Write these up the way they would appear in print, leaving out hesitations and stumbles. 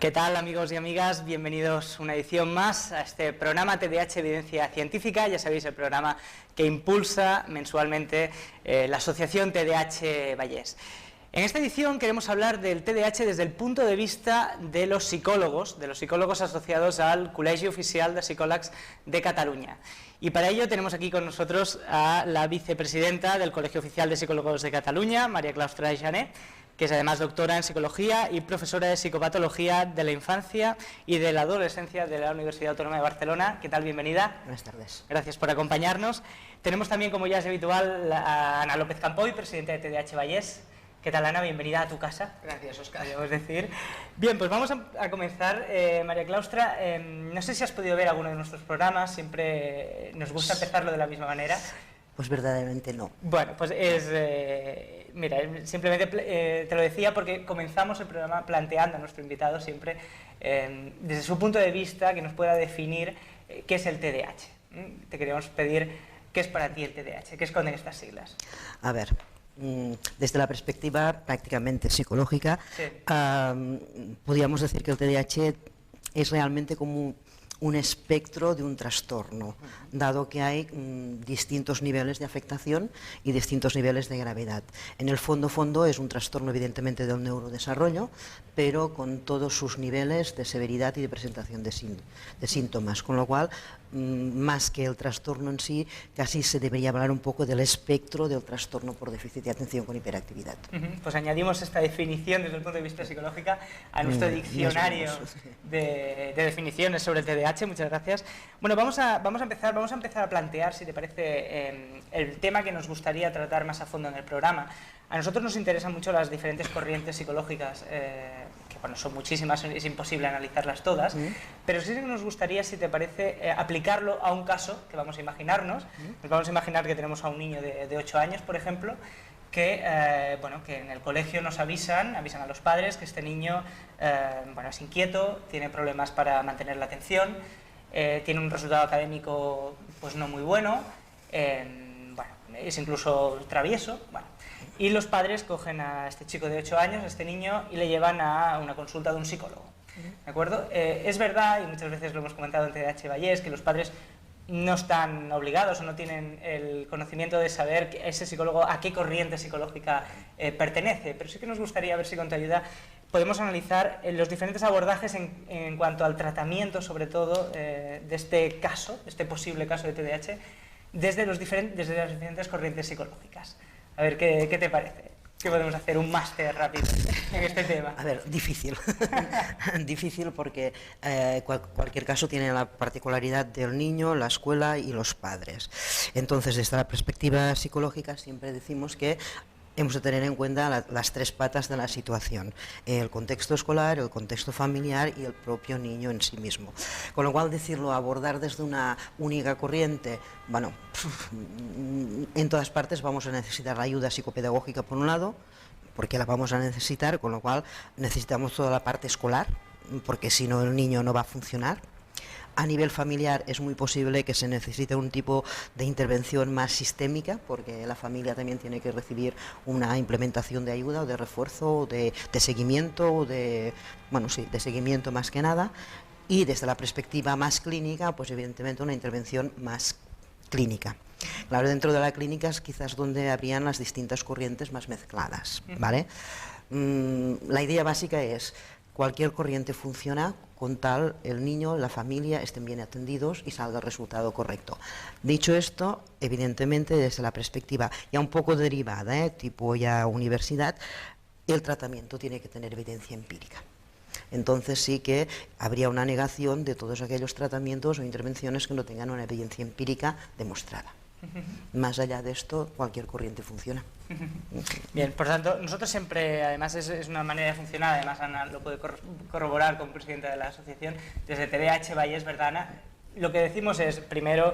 ¿Qué tal, amigos y amigas? Bienvenidos una edición más a este programa TDAH Evidencia Científica. Ya sabéis, el programa que impulsa mensualmente la Asociación TDAH Vallés. En esta edición queremos hablar del TDAH desde el punto de vista de los psicólogos asociados al Col·legi Oficial de Psicòlegs de Cataluña. Y para ello tenemos aquí con nosotros a la vicepresidenta del Colegio Oficial de Psicólogos de Cataluña, María Claustra Jané, que es además doctora en Psicología y profesora de Psicopatología de la Infancia y de la Adolescencia de la Universidad Autónoma de Barcelona. ¿Qué tal? Bienvenida. Buenas tardes. Gracias por acompañarnos. Tenemos también, como ya es habitual, a Ana López Campoy, presidenta de TDAH Vallés. ¿Qué tal, Ana? Bienvenida a tu casa. Gracias, Óscar. Podríamos decir. Bien, pues vamos a comenzar. María Claustra, no sé si has podido ver alguno de nuestros programas, siempre nos gusta empezarlo de la misma manera. Pues verdaderamente no. Bueno, pues mira, simplemente te lo decía porque comenzamos el programa planteando a nuestro invitado siempre, desde su punto de vista, que nos pueda definir qué es el TDAH. Te queríamos pedir qué es para ti el TDAH, qué esconden estas siglas. A ver, desde la perspectiva prácticamente psicológica, Sí. Podríamos decir que el TDAH es realmente como un espectro de un trastorno, dado que hay distintos niveles de afectación y distintos niveles de gravedad. En el fondo es un trastorno evidentemente del neurodesarrollo, pero con todos sus niveles de severidad y de presentación de síntomas, con lo cual, más que el trastorno en sí, casi se debería hablar un poco del espectro del trastorno por déficit de atención con hiperactividad. Pues añadimos esta definición desde el punto de vista psicológico a nuestro diccionario de definiciones sobre el TDAH. Muchas gracias. Bueno, vamos a empezar a plantear, si te parece, el tema que nos gustaría tratar más a fondo en el programa. A nosotros nos interesan mucho las diferentes corrientes psicológicas, que bueno, son muchísimas, es imposible analizarlas todas, pero sí que nos gustaría, si te parece, aplicarlo a un caso que vamos a imaginarnos. Nos vamos a imaginar que tenemos a un niño de 8 años, por ejemplo, que en el colegio nos avisan a los padres que este niño es inquieto, tiene problemas para mantener la atención, tiene un resultado académico pues no muy bueno, es incluso travieso. Y los padres cogen a este chico de 8 años, a este niño, y le llevan a una consulta de un psicólogo. ¿De acuerdo? Es verdad, y muchas veces lo hemos comentado en TDAH Vallés, que los padres no están obligados o no tienen el conocimiento de saber que ese psicólogo a qué corriente psicológica pertenece, pero sí que nos gustaría ver si con tu ayuda podemos analizar los diferentes abordajes en cuanto al tratamiento, sobre todo, de este caso, este posible caso de TDAH, desde las diferentes corrientes psicológicas. A ver, ¿qué te parece? ¿Qué podemos hacer? Un máster rápido en este tema. A ver, difícil. Difícil porque cualquier caso tiene la particularidad del niño, la escuela y los padres. Entonces, desde la perspectiva psicológica siempre decimos que hemos de tener en cuenta las tres patas de la situación: el contexto escolar, el contexto familiar y el propio niño en sí mismo. Con lo cual, abordar desde una única corriente, bueno, en todas partes vamos a necesitar la ayuda psicopedagógica por un lado, porque la vamos a necesitar, con lo cual necesitamos toda la parte escolar, porque si no el niño no va a funcionar. A nivel familiar es muy posible que se necesite un tipo de intervención más sistémica, porque la familia también tiene que recibir una implementación de ayuda o de refuerzo o de seguimiento, de seguimiento más que nada. Y desde la perspectiva más clínica, pues evidentemente una intervención más clínica. Claro, dentro de la clínica es quizás donde habrían las distintas corrientes más mezcladas, ¿vale? La idea básica es: cualquier corriente funciona con tal el niño, la familia estén bien atendidos y salga el resultado correcto. Dicho esto, evidentemente desde la perspectiva ya un poco derivada, tipo ya universidad, el tratamiento tiene que tener evidencia empírica. Entonces sí que habría una negación de todos aquellos tratamientos o intervenciones que no tengan una evidencia empírica demostrada. Más allá de esto, cualquier corriente funciona. Bien, por tanto, nosotros siempre, además es una manera de funcionar, además Ana lo puede corroborar como presidenta de la asociación, desde TDAH Vallés, ¿verdad, Ana? Lo que decimos es, primero,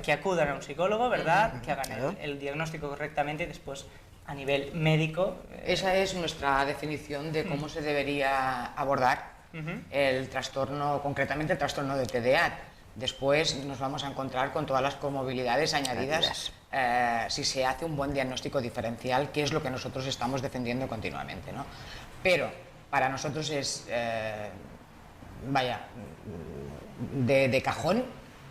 que acudan a un psicólogo, ¿verdad? Que hagan el diagnóstico correctamente y después, a nivel médico... Esa es nuestra definición de cómo se debería abordar el trastorno, concretamente el trastorno de TDAH. Después nos vamos a encontrar con todas las comorbilidades añadidas si se hace un buen diagnóstico diferencial, que es lo que nosotros estamos defendiendo continuamente, ¿no? Pero para nosotros es vaya, de cajón,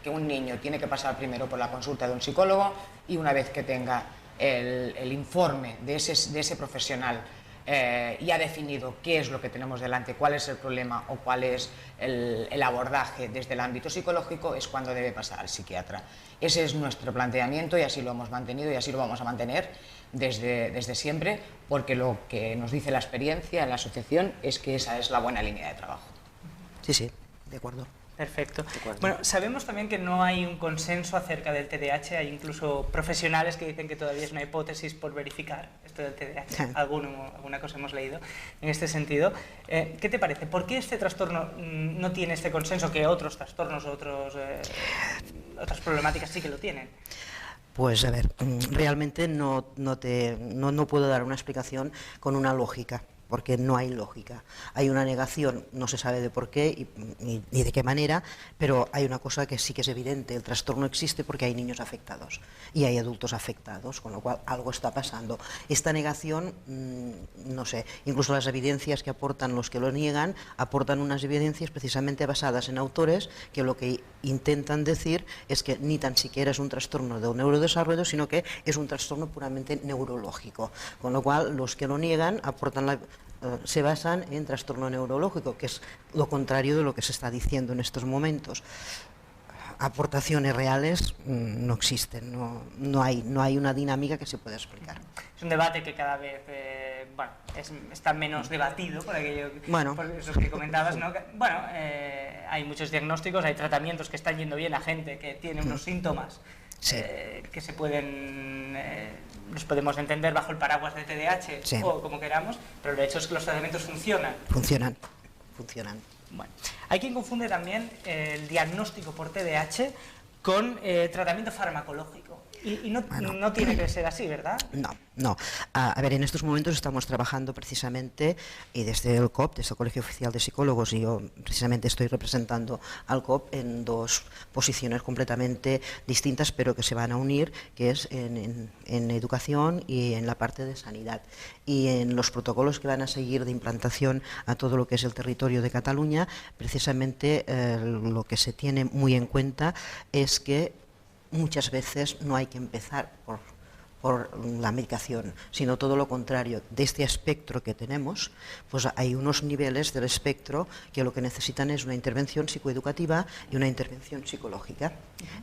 que un niño tiene que pasar primero por la consulta de un psicólogo y una vez que tenga el informe de ese profesional y ha definido qué es lo que tenemos delante, cuál es el problema o cuál es el abordaje desde el ámbito psicológico, es cuando debe pasar al psiquiatra. Ese es nuestro planteamiento y así lo hemos mantenido y así lo vamos a mantener desde siempre, porque lo que nos dice la experiencia en la asociación es que esa es la buena línea de trabajo. Sí, sí, de acuerdo. Perfecto. Bueno, sabemos también que no hay un consenso acerca del TDAH, hay incluso profesionales que dicen que todavía es una hipótesis por verificar esto del TDAH, alguna cosa hemos leído en este sentido. ¿Qué te parece? ¿Por qué este trastorno no tiene este consenso que otros trastornos, otras problemáticas sí que lo tienen? Pues a ver, realmente no puedo dar una explicación con una lógica, porque no hay lógica. Hay una negación, no se sabe de por qué ni de qué manera, pero hay una cosa que sí que es evidente: el trastorno existe porque hay niños afectados y hay adultos afectados, con lo cual algo está pasando. Esta negación, no sé, incluso las evidencias que aportan los que lo niegan, aportan unas evidencias precisamente basadas en autores que lo que intentan decir es que ni tan siquiera es un trastorno de neurodesarrollo, sino que es un trastorno puramente neurológico, con lo cual los que lo niegan se basan en trastorno neurológico, que es lo contrario de lo que se está diciendo en estos momentos. Aportaciones reales no existen, no hay una dinámica que se pueda explicar. Es un debate que cada vez está menos debatido, por eso que comentabas, ¿no? Hay muchos diagnósticos, hay tratamientos que están yendo bien a gente que tiene unos síntomas que se pueden, los podemos entender bajo el paraguas del TDAH o como queramos, pero el hecho es que los tratamientos funcionan. Funcionan. Bueno, hay quien confunde también el diagnóstico por TDAH con tratamiento farmacológico. Y no tiene que ser así, ¿verdad? No. A ver, en estos momentos estamos trabajando precisamente, y desde el COP, desde el Colegio Oficial de Psicólogos, y yo precisamente estoy representando al COP en dos posiciones completamente distintas, pero que se van a unir, que es en educación y en la parte de sanidad. Y en los protocolos que van a seguir de implantación a todo lo que es el territorio de Cataluña, precisamente lo que se tiene muy en cuenta es que muchas veces no hay que empezar por la medicación, sino todo lo contrario. De este espectro que tenemos, pues hay unos niveles del espectro que lo que necesitan es una intervención psicoeducativa y una intervención psicológica,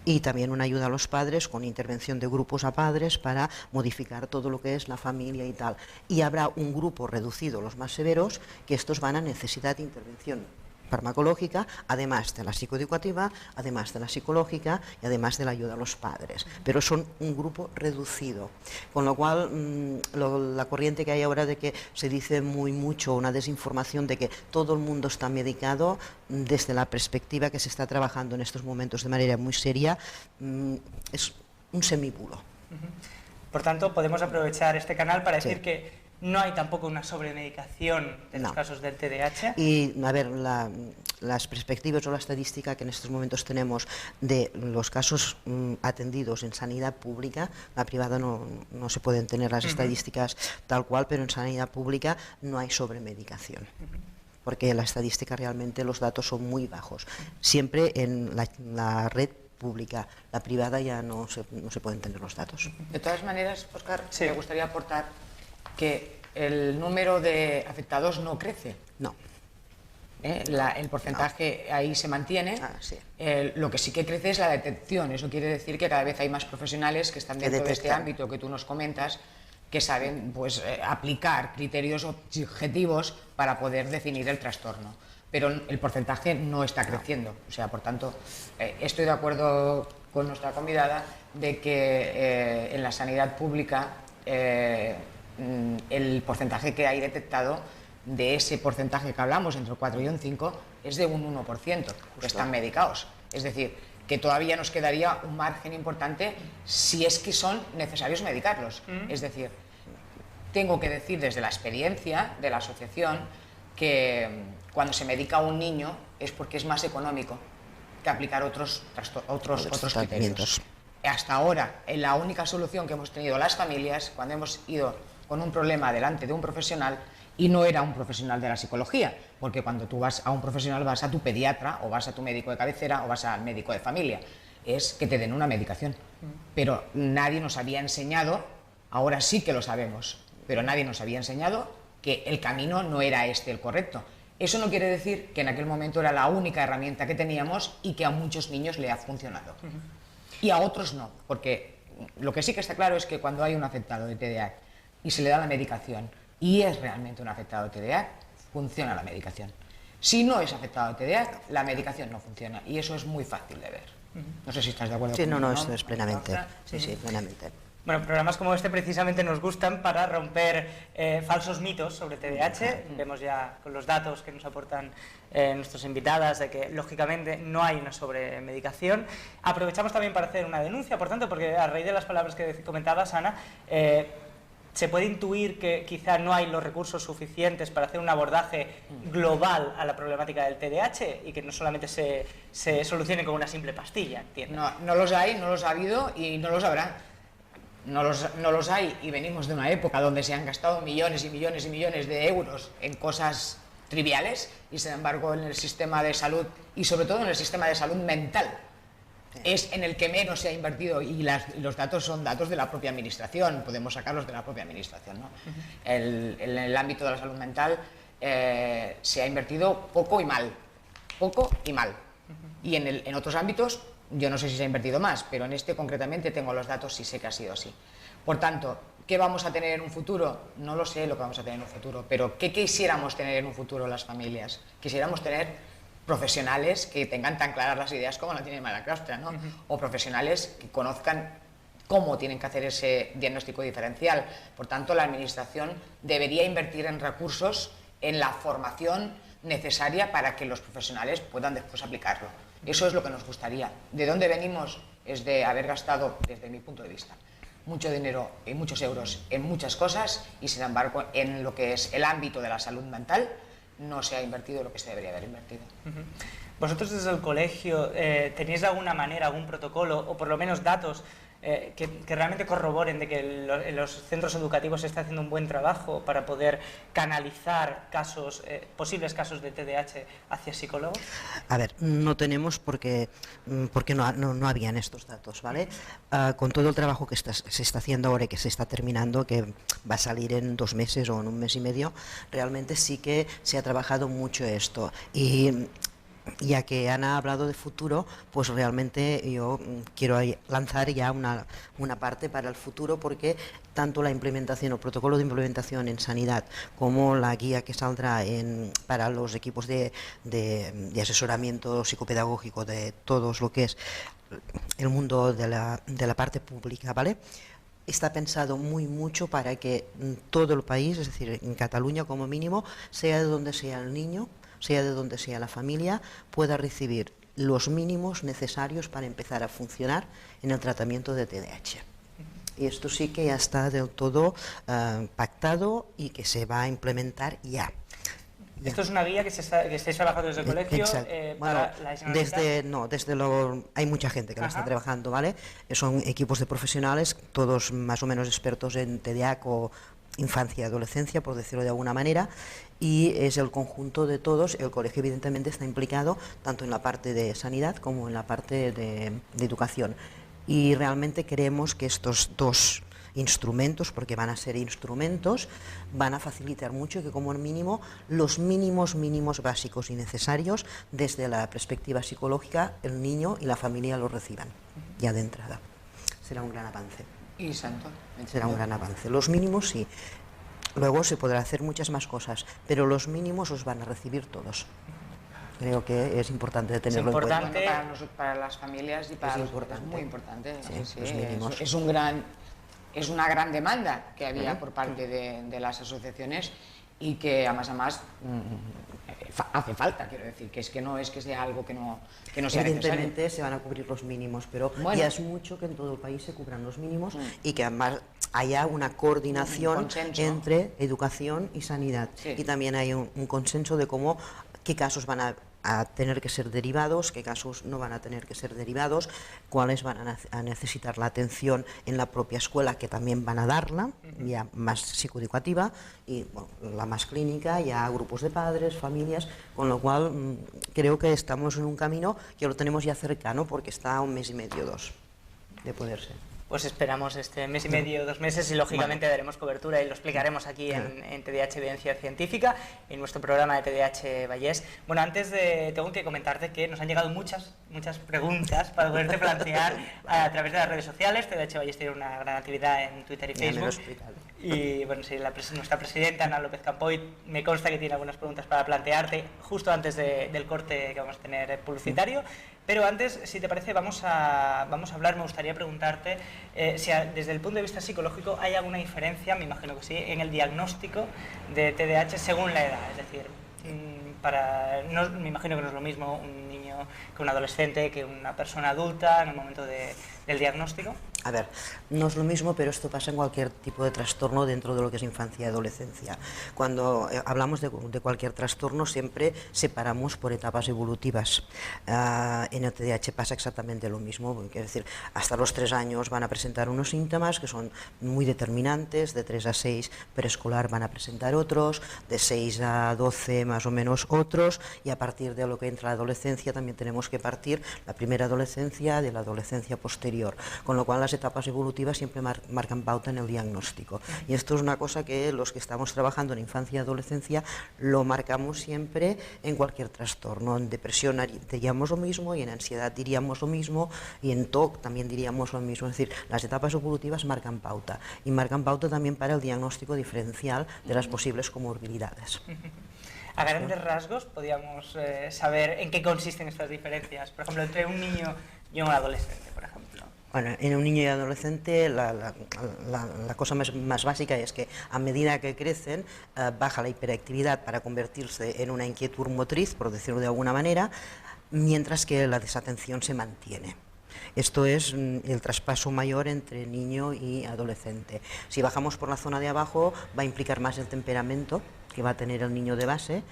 y también una ayuda a los padres con intervención de grupos a padres para modificar todo lo que es la familia y tal. Y habrá un grupo reducido, los más severos, que estos van a necesitar intervención farmacológica, además de la psicoeducativa, además de la psicológica y además de la ayuda a los padres, pero son un grupo reducido, con lo cual la corriente que hay ahora de que se dice mucho una desinformación de que todo el mundo está medicado, desde la perspectiva que se está trabajando en estos momentos de manera muy seria, es un semibulo. Por tanto, podemos aprovechar este canal para decir que no hay tampoco una sobremedicación de los casos del TDAH. Y, a ver, las perspectivas o la estadística que en estos momentos tenemos de los casos atendidos en sanidad pública, la privada no se pueden tener las estadísticas tal cual, pero en sanidad pública no hay sobremedicación. Porque la estadística realmente, los datos son muy bajos. Siempre en la red pública, la privada ya no se pueden tener los datos. De todas maneras, Óscar, me gustaría aportar que el número de afectados no crece. No. El porcentaje ahí se mantiene. Lo que sí que crece es la detección. Eso quiere decir que cada vez hay más profesionales que están dentro de este ámbito que tú nos comentas, que saben aplicar criterios objetivos para poder definir el trastorno. Pero el porcentaje no está creciendo. O sea, por tanto, estoy de acuerdo con nuestra convidada de que en la sanidad pública el porcentaje que hay detectado de ese porcentaje que hablamos, entre el 4 y un 5, es de un 1%, que están medicados. Es decir, que todavía nos quedaría un margen importante si es que son necesarios medicarlos. Es decir, tengo que decir desde la experiencia de la asociación que cuando se medica a un niño es porque es más económico que aplicar otros criterios. Hasta ahora, la única solución que hemos tenido las familias, cuando hemos ido con un problema delante de un profesional, Y no era un profesional de la psicología, porque cuando tú vas a un profesional vas a tu pediatra o vas a tu médico de cabecera o vas al médico de familia. Es que te den una medicación. Pero nadie nos había enseñado, ahora sí que lo sabemos, pero nadie nos había enseñado que el camino no era este el correcto. Eso no quiere decir que en aquel momento era la única herramienta que teníamos y que a muchos niños le ha funcionado. Y a otros no, porque lo que sí que está claro es que cuando hay un afectado de TDAH y se le da la medicación y es realmente un afectado de TDAH, funciona la medicación. Si no es afectado de TDAH, la medicación no funciona y eso es muy fácil de ver. No sé si estás de acuerdo conmigo. Sí, no, esto es plenamente. Sí, plenamente. Bueno, programas como este precisamente nos gustan para romper falsos mitos sobre TDAH. Vemos ya con los datos que nos aportan nuestras invitadas de que lógicamente no hay una sobremedicación. Aprovechamos también para hacer una denuncia, por tanto, porque a raíz de las palabras que comentabas, Ana, se puede intuir que quizá no hay los recursos suficientes para hacer un abordaje global a la problemática del TDAH y que no solamente se solucione con una simple pastilla, ¿entiendes? No los hay, no los ha habido y no los habrá. No los hay y venimos de una época donde se han gastado millones y millones y millones de euros en cosas triviales y sin embargo en el sistema de salud y sobre todo en el sistema de salud mental es en el que menos se ha invertido y los datos son datos de la propia administración, podemos sacarlos de la propia administración, ¿no? En el ámbito de la salud mental se ha invertido poco y mal, y en otros ámbitos yo no sé si se ha invertido más, pero en este concretamente tengo los datos y sé que ha sido así. Por tanto, ¿qué vamos a tener en un futuro? No lo sé lo que vamos a tener en un futuro, pero ¿qué quisiéramos tener en un futuro las familias? Quisiéramos tener profesionales que tengan tan claras las ideas como la tiene Mara Claustra, ¿no? O profesionales que conozcan cómo tienen que hacer ese diagnóstico diferencial. Por tanto, la administración debería invertir en recursos, en la formación necesaria para que los profesionales puedan después aplicarlo. Eso es lo que nos gustaría. ¿De dónde venimos? Es de haber gastado, desde mi punto de vista, mucho dinero y muchos euros en muchas cosas y, sin embargo, en lo que es el ámbito de la salud mental, no se ha invertido lo que se debería haber invertido. Vosotros desde el colegio tenéis de alguna manera algún protocolo o por lo menos datos que realmente corroboren de que en los centros educativos se está haciendo un buen trabajo para poder canalizar casos, posibles casos de TDAH hacia psicólogos? A ver, no tenemos porque no habían estos datos, ¿vale? Con todo el trabajo que se está haciendo ahora y que se está terminando, que va a salir en 2 meses o en 1 mes y medio, realmente sí que se ha trabajado mucho esto. Y ya que Ana ha hablado de futuro, pues realmente yo quiero lanzar ya una parte para el futuro, porque tanto la implementación o protocolo de implementación en sanidad como la guía que saldrá para los equipos de asesoramiento psicopedagógico de todos lo que es el mundo de la parte pública, ¿vale? Está pensado mucho para que todo el país, es decir, en Cataluña como mínimo, sea de donde sea el niño, sea de donde sea la familia, pueda recibir los mínimos necesarios para empezar a funcionar en el tratamiento de TDAH. Y esto sí que ya está del todo pactado y que se va a implementar ya. Esto es una guía que estáis trabajando desde el colegio para la Generalitat. Hay mucha gente que la está trabajando, ¿vale? Son equipos de profesionales, todos más o menos expertos en TDAH o infancia y adolescencia, por decirlo de alguna manera, y es el conjunto de todos. El colegio evidentemente está implicado tanto en la parte de sanidad como en la parte de educación, y realmente creemos que estos 2 instrumentos, porque van a ser instrumentos, van a facilitar mucho que como mínimo los mínimos básicos y necesarios desde la perspectiva psicológica el niño y la familia lo reciban ya de entrada. Será un gran avance. Y santo. Será un gran avance. Los mínimos sí. Luego se podrá hacer muchas más cosas, pero los mínimos los van a recibir todos. Creo que es importante tenerlo en cuenta. Bueno, para las familias y para los padres es muy importante. Sí, los mínimos. Es una gran demanda que había por parte de las asociaciones y que además hace falta, quiero decir, que no es que sea algo que no sea evidentemente necesario. Se van a cubrir los mínimos, pero bueno, ya es mucho que en todo el país se cubran los mínimos y que además haya una coordinación entre educación y sanidad. Sí. Y también hay un consenso de qué casos van a a tener que ser derivados, qué casos no van a tener que ser derivados, cuáles van a necesitar la atención en la propia escuela, que también van a darla, ya más psicoeducativa, y bueno, la más clínica, ya grupos de padres, familias, con lo cual creo que estamos en un camino que lo tenemos ya cercano, porque está a 1 mes y medio, 2, de poderse. Pues esperamos este mes y medio, 2 meses, y lógicamente daremos cobertura y lo explicaremos aquí en TDAH Evidencia Científica, en nuestro programa de TDAH Vallés. Bueno, antes tengo que comentarte que nos han llegado muchas preguntas para poderte plantear a través de las redes sociales. TDAH Vallés tiene una gran actividad en Twitter y Facebook. Y bueno, sí, nuestra presidenta, Ana López Campoy, me consta que tiene algunas preguntas para plantearte justo antes del corte que vamos a tener publicitario. Pero antes, si te parece, vamos a hablar. Me gustaría preguntarte si desde el punto de vista psicológico hay alguna diferencia, me imagino que sí, en el diagnóstico de TDAH según la edad. Es decir, me imagino que no es lo mismo un niño que un adolescente, que una persona adulta en el momento del diagnóstico. A ver, no es lo mismo, pero esto pasa en cualquier tipo de trastorno dentro de lo que es infancia y adolescencia. Cuando hablamos de cualquier trastorno siempre separamos por etapas evolutivas. En el TDAH pasa exactamente lo mismo, es decir, hasta los 3 años van a presentar unos síntomas que son muy determinantes, de 3 a 6 preescolar van a presentar otros, de 6 a 12 más o menos otros, y a partir de lo que entra la adolescencia también tenemos que partir la primera adolescencia de la adolescencia posterior, con lo cual las etapas evolutivas siempre marcan pauta en el diagnóstico. Y esto es una cosa que los que estamos trabajando en infancia y adolescencia lo marcamos siempre en cualquier trastorno. En depresión diríamos lo mismo, y en ansiedad diríamos lo mismo, y en TOC también diríamos lo mismo. Es decir, las etapas evolutivas marcan pauta, y marcan pauta también para el diagnóstico diferencial de las posibles comorbilidades. A grandes rasgos, podríamos saber en qué consisten estas diferencias, por ejemplo, entre un niño y un adolescente, por ejemplo. Bueno, en un niño y adolescente la cosa más básica es que a medida que crecen baja la hiperactividad para convertirse en una inquietud motriz, por decirlo de alguna manera, mientras que la desatención se mantiene. Esto es el traspaso mayor entre niño y adolescente. Si bajamos por la zona de abajo, va a implicar más el temperamento que va a tener el niño de base,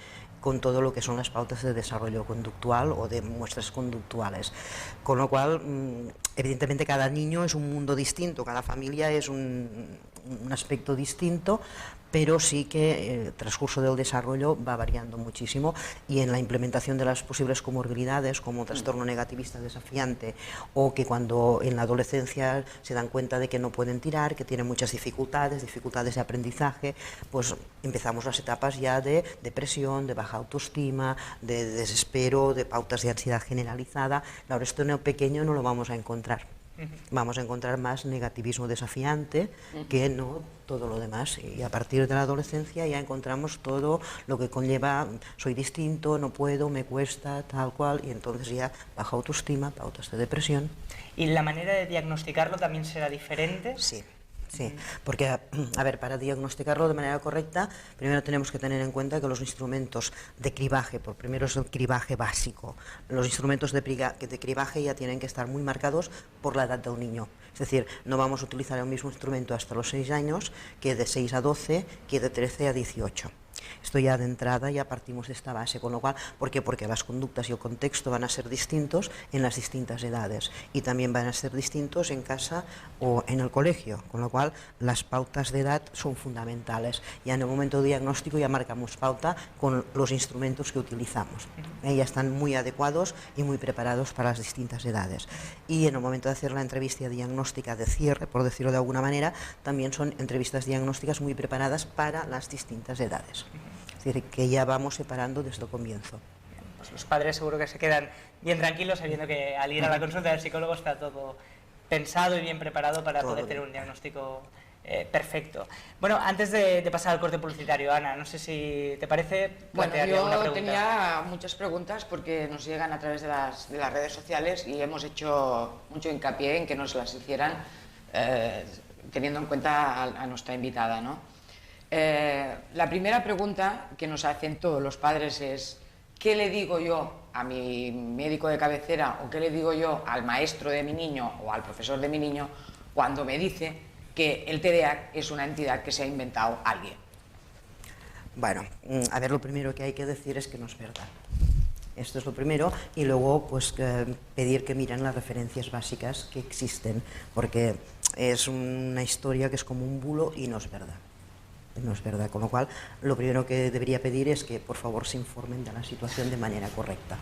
con todo lo que son las pautas de desarrollo conductual o de muestras conductuales. Con lo cual, evidentemente cada niño es un mundo distinto, cada familia es un aspecto distinto, pero sí que el transcurso del desarrollo va variando muchísimo, y en la implementación de las posibles comorbilidades como trastorno negativista desafiante, o que cuando en la adolescencia se dan cuenta de que no pueden tirar, que tienen muchas dificultades de aprendizaje, pues empezamos las etapas ya de depresión, de baja autoestima, de desespero, de pautas de ansiedad generalizada. Claro, esto en el pequeño no lo vamos a encontrar. Vamos a encontrar más negativismo desafiante que no todo lo demás, y a partir de la adolescencia ya encontramos todo lo que conlleva soy distinto, no puedo, me cuesta, tal cual, y entonces ya baja autoestima, pautas de depresión. ¿Y la manera de diagnosticarlo también será diferente? Sí, porque, a ver, para diagnosticarlo de manera correcta, primero tenemos que tener en cuenta que los instrumentos de cribaje, por primero es el cribaje básico, los instrumentos de cribaje ya tienen que estar muy marcados por la edad del niño. Es decir, no vamos a utilizar el mismo instrumento hasta los 6 años que de 6 a 12, que de 13 a 18. Esto ya de entrada ya partimos de esta base, con lo cual, ¿por qué? Porque las conductas y el contexto van a ser distintos en las distintas edades, y también van a ser distintos en casa o en el colegio, con lo cual las pautas de edad son fundamentales. Ya en el momento de diagnóstico ya marcamos pauta con los instrumentos que utilizamos. Ya están muy adecuados y muy preparados para las distintas edades. Y en el momento de hacer la entrevista diagnóstica de cierre, por decirlo de alguna manera, también son entrevistas diagnósticas muy preparadas para las distintas edades. Es decir, que ya vamos separando desde el comienzo. Pues los padres seguro que se quedan bien tranquilos sabiendo que al ir a la consulta del psicólogo está todo pensado y bien preparado para poder tener un diagnóstico perfecto. Bueno, antes de pasar al corte publicitario, Ana, no sé si te parece plantearle alguna pregunta. Bueno, yo tenía muchas preguntas porque nos llegan a través de las redes sociales, y hemos hecho mucho hincapié en que nos las hicieran teniendo en cuenta a nuestra invitada, ¿no? La primera pregunta que nos hacen todos los padres es: ¿qué le digo yo a mi médico de cabecera, o qué le digo yo al maestro de mi niño o al profesor de mi niño cuando me dice que el TDAH es una entidad que se ha inventado alguien? Bueno, a ver, lo primero que hay que decir es que no es verdad. Esto es lo primero, y luego pues pedir que miren las referencias básicas que existen, porque es una historia que es como un bulo y no es verdad. No es verdad, con lo cual lo primero que debería pedir es que por favor se informen de la situación de manera correcta.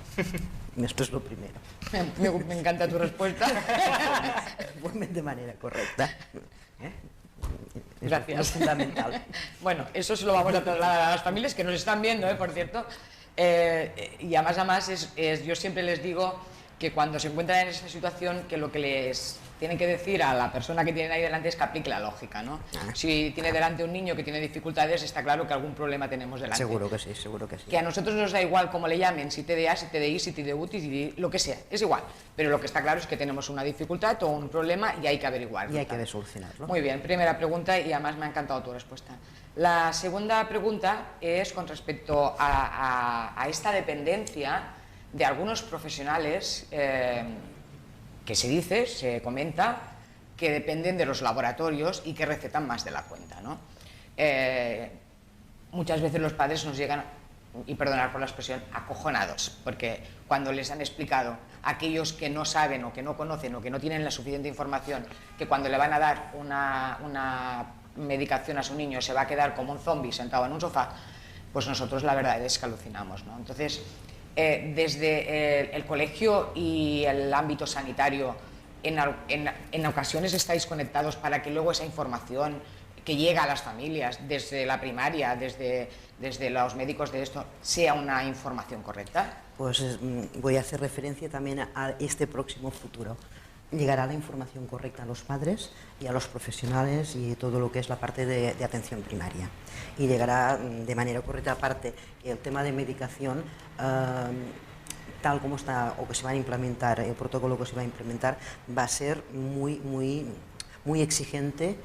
Esto es lo primero. Me encanta tu respuesta. Informen de manera correcta. Gracias. Es fundamental. Bueno, eso se lo vamos a trasladar a las familias que nos están viendo, por cierto. Y además yo siempre les digo que cuando se encuentran en esa situación, que lo que les tienen que decir a la persona que tienen ahí delante es que aplique la lógica, ¿no? Si tiene delante un niño que tiene dificultades, está claro que algún problema tenemos delante. Seguro que sí, seguro que sí. Que a nosotros nos da igual cómo le llamen, si TDA, si TDI, si TDU, si lo que sea, es igual. Pero lo que está claro es que tenemos una dificultad o un problema y hay que averiguarlo. Y hay que solucionarlo. Muy bien, primera pregunta y además me ha encantado tu respuesta. La segunda pregunta es con respecto a esta dependencia de algunos profesionales que se comenta que dependen de los laboratorios y que recetan más de la cuenta, ¿no? Muchas veces los padres nos llegan, y perdonar por la expresión, acojonados, porque cuando les han explicado a aquellos que no saben o que no conocen o que no tienen la suficiente información, que cuando le van a dar una medicación a su niño se va a quedar como un zombie sentado en un sofá, pues nosotros la verdad es que alucinamos, ¿no? Entonces, desde el colegio y el ámbito sanitario, en ocasiones estáis conectados para que luego esa información que llega a las familias desde la primaria, desde los médicos de esto, sea una información correcta. Pues voy a hacer referencia también a este próximo futuro. Llegará la información correcta a los padres y a los profesionales y todo lo que es la parte de atención primaria. Y llegará de manera correcta, aparte que el tema de medicación, tal como está o que se va a implementar, el protocolo que se va a implementar, va a ser muy exigente,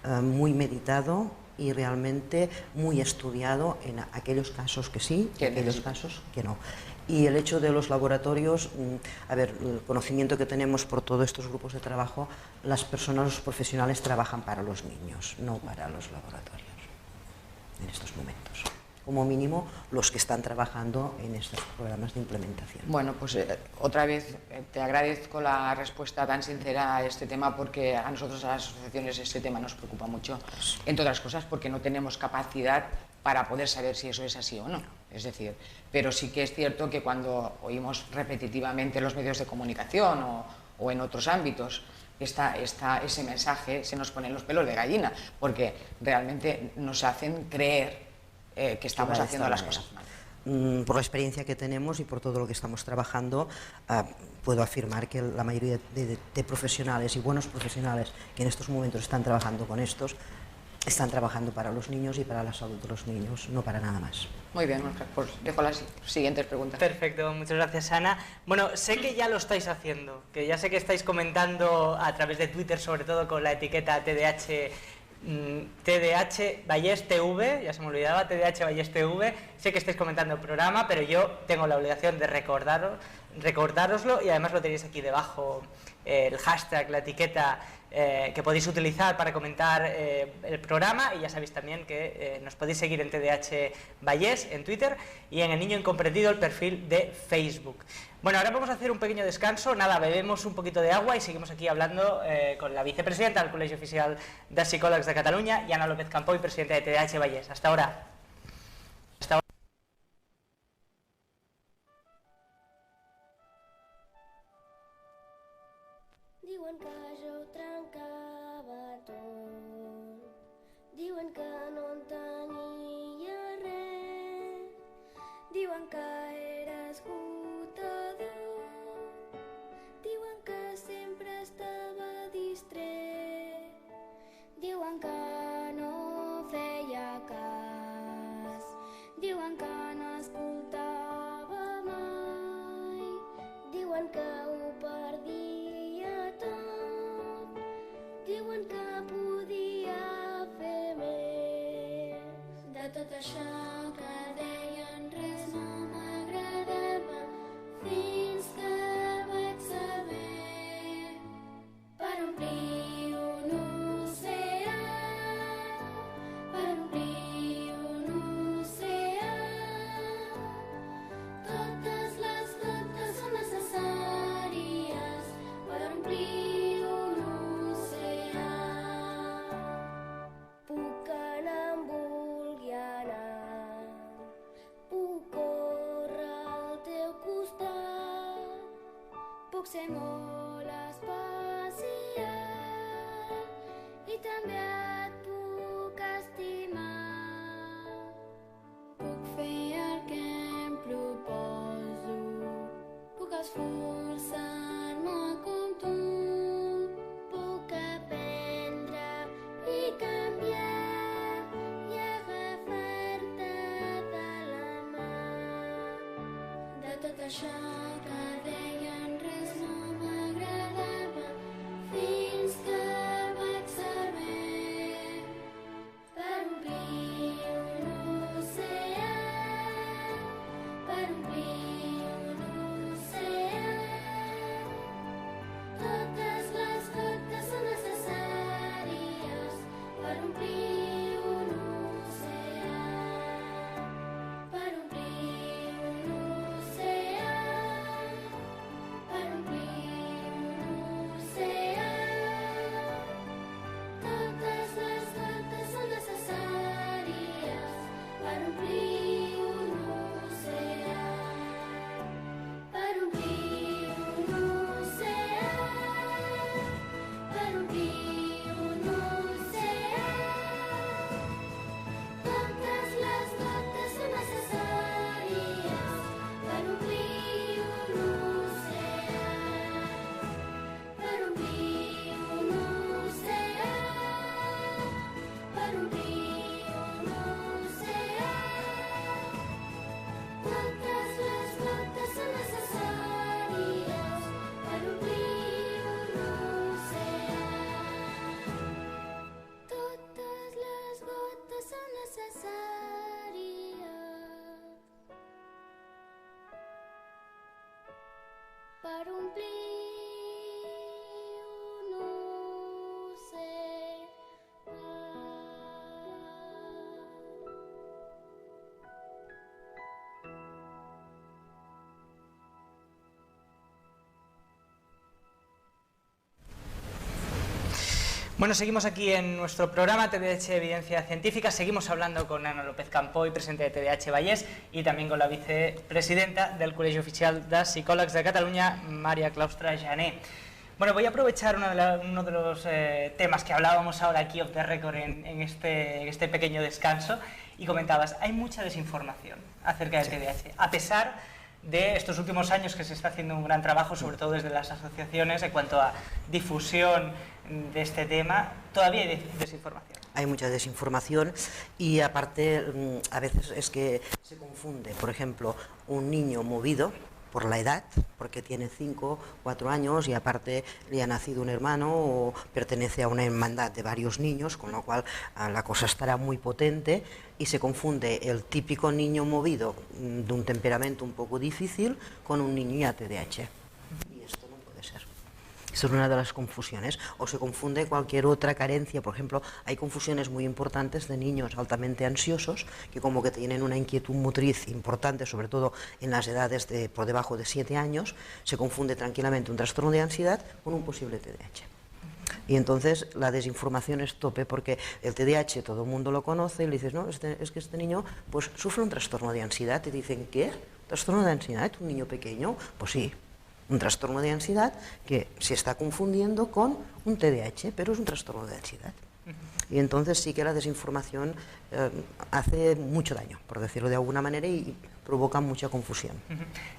muy meditado y realmente muy estudiado en aquellos casos que sí, en aquellos casos que no. Y el hecho de los laboratorios, a ver, el conocimiento que tenemos por todos estos grupos de trabajo, las personas, los profesionales trabajan para los niños, no para los laboratorios, en estos momentos. Como mínimo, los que están trabajando en estos programas de implementación. Bueno, pues otra vez te agradezco la respuesta tan sincera a este tema, porque a nosotros, a las asociaciones, este tema nos preocupa mucho, entre otras cosas porque no tenemos capacidad para poder saber si eso es así o no. Es decir, pero sí que es cierto que cuando oímos repetitivamente en los medios de comunicación o en otros ámbitos ese mensaje, se nos ponen los pelos de gallina, porque realmente nos hacen creer que estamos haciendo las cosas mal. Por la experiencia que tenemos y por todo lo que estamos trabajando, puedo afirmar que la mayoría de profesionales y buenos profesionales que en estos momentos están trabajando con estos, están trabajando para los niños y para la salud de los niños, no para nada más. Muy bien, pues dejo las siguientes preguntas. Perfecto, muchas gracias, Ana. Bueno, sé que ya lo estáis haciendo, que ya sé que estáis comentando a través de Twitter, sobre todo con la etiqueta TDH Vallés TV, ya se me olvidaba, TDH Vallés TV. Sé que estáis comentando el programa, pero yo tengo la obligación de recordároslo, y además lo tenéis aquí debajo, el hashtag, la etiqueta que podéis utilizar para comentar el programa, y ya sabéis también que nos podéis seguir en TDH Vallés en Twitter y en El Niño Incomprendido, el perfil de Facebook. Bueno, ahora vamos a hacer un pequeño descanso, nada, bebemos un poquito de agua y seguimos aquí hablando con la vicepresidenta del Colegio Oficial de Psicòlegs de Catalunya, Ana López Campoy, presidenta de TDH Vallés. Hasta ahora. Hasta ahora. Diuen que jo ho trencava tot, diuen que no en tenia res, diuen que era esgotador, diuen que sempre estava distret, diuen que no feia cas, diuen que no escoltava mai, diuen que ho perdia tot, diuen que podia fer més. De tot això que deien res no m'ha esforçar-me com tu, puc aprendre i canviar i agafar-te de la mà. De tot això que deien res no m'agradava, fins que vaig saber per omplir un oceà, per omplir un oceà. Totes les gotes són necessàries per omplir un oceà, per omplir un oceà, per omplir un oceà. Totes les gotes són necessàries per omplir un oceà, per omplir un oceà, per omplir un oceà. Totes les gotes són necessàries per omplir un oceà, per omplir un oceà, per omplir un oceà. Totes les gotes són necessàries per omplir un oceà. Totes les gotes són necessàries per omplir un oceà. Bueno, seguimos aquí en nuestro programa TDAH Evidencia Científica. Seguimos hablando con Ana López Campoy, presidenta de TDAH Vallès, y también con la vicepresidenta del Col·legi Oficial de Psicòlegs de Cataluña, María Claustra Jané. Bueno, voy a aprovechar uno de los temas que hablábamos ahora aquí off the record en este pequeño descanso, y comentabas, hay mucha desinformación acerca del TDAH, a pesar de estos últimos años que se está haciendo un gran trabajo, sobre todo desde las asociaciones, en cuanto a difusión de este tema. Todavía hay desinformación. Hay mucha desinformación y aparte a veces es que se confunde, por ejemplo, un niño movido por la edad, porque tiene 5, 4 años y aparte le ha nacido un hermano o pertenece a una hermandad de varios niños, con lo cual la cosa estará muy potente y se confunde el típico niño movido de un temperamento un poco difícil con un niño ya TDAH. Y esto no puede ser. Esa es una de las confusiones. O se confunde cualquier otra carencia. Por ejemplo, hay confusiones muy importantes de niños altamente ansiosos que como que tienen una inquietud motriz importante, sobre todo en las edades por debajo de 7 años, se confunde tranquilamente un trastorno de ansiedad con un posible TDAH. Y entonces la desinformación es tope, porque el TDAH todo el mundo lo conoce y le dices, no, es que este niño pues sufre un trastorno de ansiedad. Y dicen, ¿qué? ¿Trastorno de ansiedad? ¿Un niño pequeño? Pues sí. Un trastorno de ansiedad que se está confundiendo con un TDAH, pero es un trastorno de ansiedad. Y entonces sí que la desinformación hace mucho daño, por decirlo de alguna manera, y provoca mucha confusión.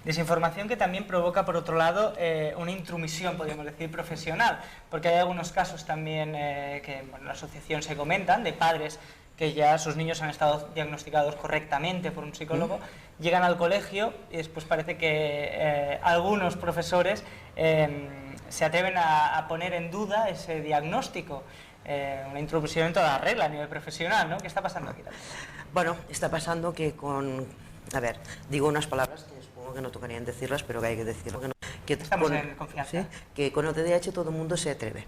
Desinformación que también provoca, por otro lado, una intromisión, podríamos decir, profesional, porque hay algunos casos también que en la asociación se comentan, de padres que ya sus niños han estado diagnosticados correctamente por un psicólogo, llegan al colegio y después parece que algunos profesores se atreven a poner en duda ese diagnóstico. Una introducción en toda la regla a nivel profesional, ¿no? ¿Qué está pasando aquí también? Bueno, está pasando que a ver, digo unas palabras que supongo que no tocarían decirlas, pero que hay que decirlo. Estamos en confianza. ¿sí? Que con el TDAH todo el mundo se atreve.